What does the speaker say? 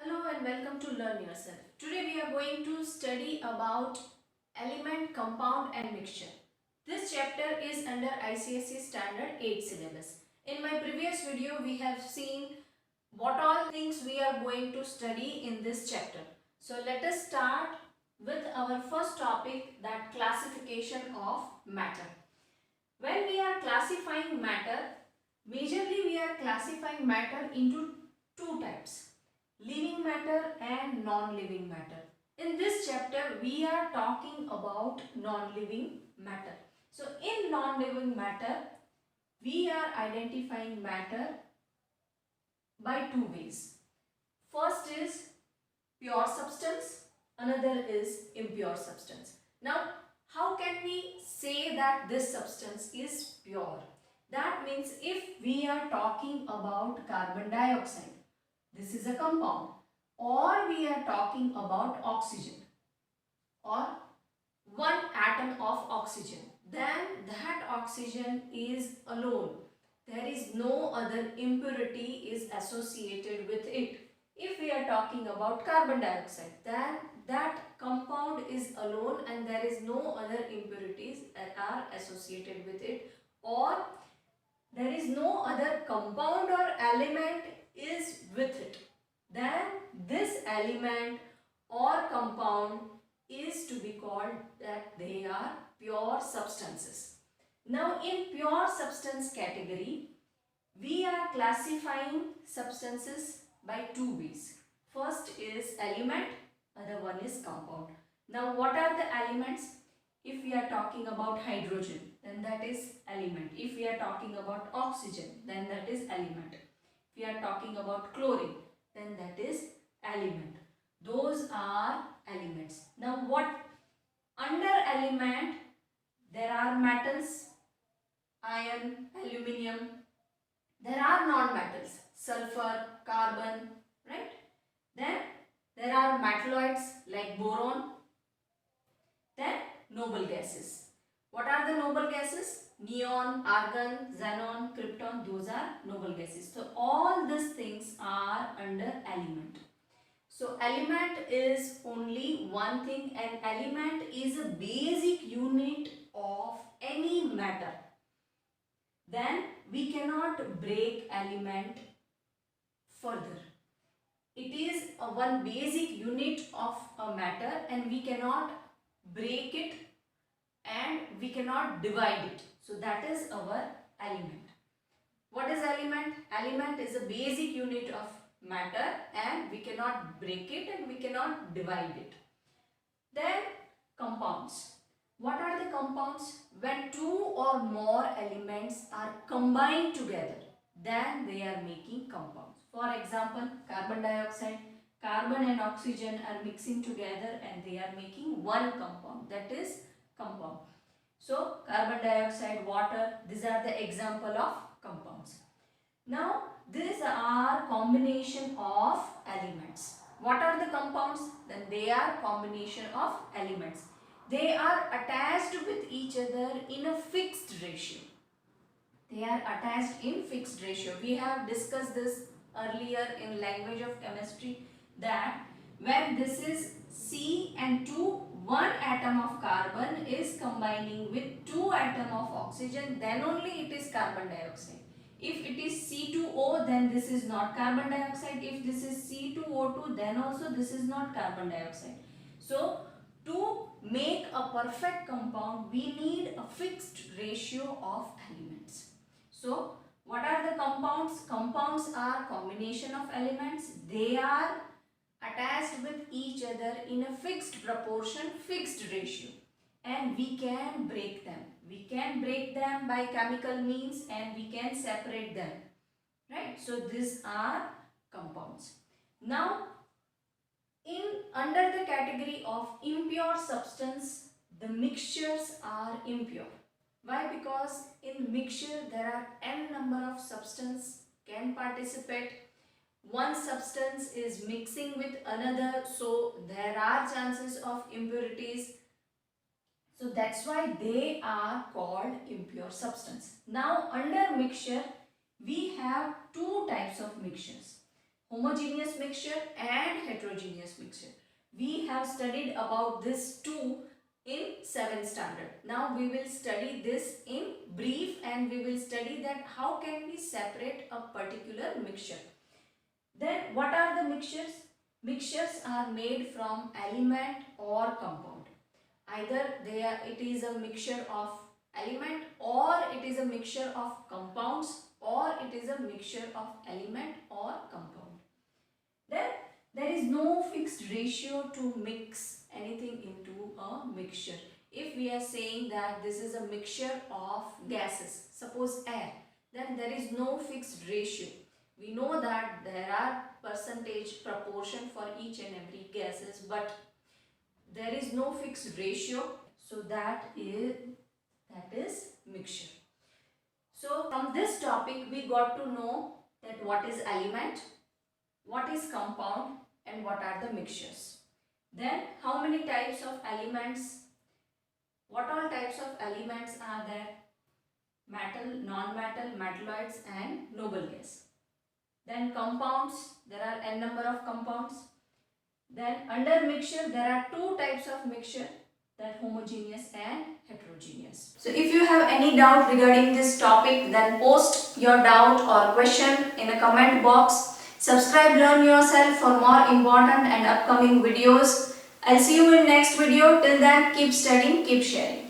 Hello and welcome to Learn Yourself. Today we are going to study about element, compound and mixture. This chapter is under ICSE Standard 8 syllabus. In my previous video we have seen what all things we are going to study in this chapter. So let us start with our first topic, that classification of matter. When we are classifying matter, majorly we are classifying matter into two types, living matter and non-living matter. In this chapter we are talking about non-living matter. So in non-living matter we are identifying matter by two ways. First is pure substance, another is impure substance. Now how can we say that this substance is pure? That means if we are talking about carbon dioxide, this is a compound, or we are talking about oxygen or one atom of oxygen, then that oxygen is alone. There is no other impurity is associated with it. If we are talking about carbon dioxide, then that compound is alone and there is no other impurities that are associated with it, or there is no other compound or element is with it, then this element or compound is to be called that they are pure substances. Now in pure substance category, we are classifying substances by two ways. First is element, other one is compound. Now what are the elements? If we are talking about hydrogen, then that is element. If we are talking about oxygen, then that is element. If we are talking about chlorine, then that is element. Those are elements. Now what under element, there are metals, iron, aluminium. There are non-metals, sulfur, carbon, right? Then there are metalloids like boron. Then noble gases. What are the noble gases? Neon, argon, xenon, krypton, those are noble gases. So all these things are under element. So element is only one thing, and element is a basic unit of any matter. Then we cannot break element further. It is one basic unit of a matter and we cannot break it and we cannot divide it. So that is our element. What is element? Element is a basic unit of matter and we cannot break it and we cannot divide it. Then compounds. What are the compounds? When two or more elements are combined together, then they are making compounds. For example, carbon dioxide, carbon and oxygen are mixing together and they are making one compound, that is compound. So carbon dioxide, water, these are the example of compounds. Now these are combination of elements. What are the compounds? Then they are combination of elements. They are attached with each other in a fixed ratio. They are attached in fixed ratio. We have discussed this earlier in language of chemistry, that when this is C and 2, one atom of carbon is combining with two atom of oxygen, then only it is carbon dioxide. If it is C2O, then this is not carbon dioxide. If this is C2O2, then also this is not carbon dioxide. So to make a perfect compound, we need a fixed ratio of elements. So what are the compounds? Compounds are combination of elements. They are attached with each other in a fixed proportion, fixed ratio, and we can break them. We can break them by chemical means and we can separate them, right? So these are compounds. Now in under the category of impure substance, the mixtures are impure. Why? Because in mixture there are n number of substance can participate. One substance is mixing with another, so there are chances of impurities. So that's why they are called impure substance. Now under mixture we have two types of mixtures, homogeneous mixture and heterogeneous mixture. We have studied about this two in 7th standard. Now we will study this in brief, and we will study that how can we separate a particular mixture. Then what are the mixtures? Mixtures are made from element or compound. Either it is a mixture of element, or it is a mixture of compounds, or it is a mixture of element or compound. Then there is no fixed ratio to mix anything into a mixture. If we are saying that this is a mixture of gases, suppose air, then there is no fixed ratio. We know that there are percentage proportion for each and every gases, but there is no fixed ratio, so that is mixture. So from this topic we got to know that what is element, what is compound, and what are the mixtures. Then how many types of elements, what all types of elements are there? Metal, non-metal, metalloids and noble gas. Then compounds, there are n number of compounds. Then under mixture there are two types of mixture, that homogeneous and heterogeneous. So if you have any doubt regarding this topic, then post your doubt or question in a comment box. Subscribe Learn Yourself for more important and upcoming videos. I'll see you in next video. Till then, keep studying, keep sharing.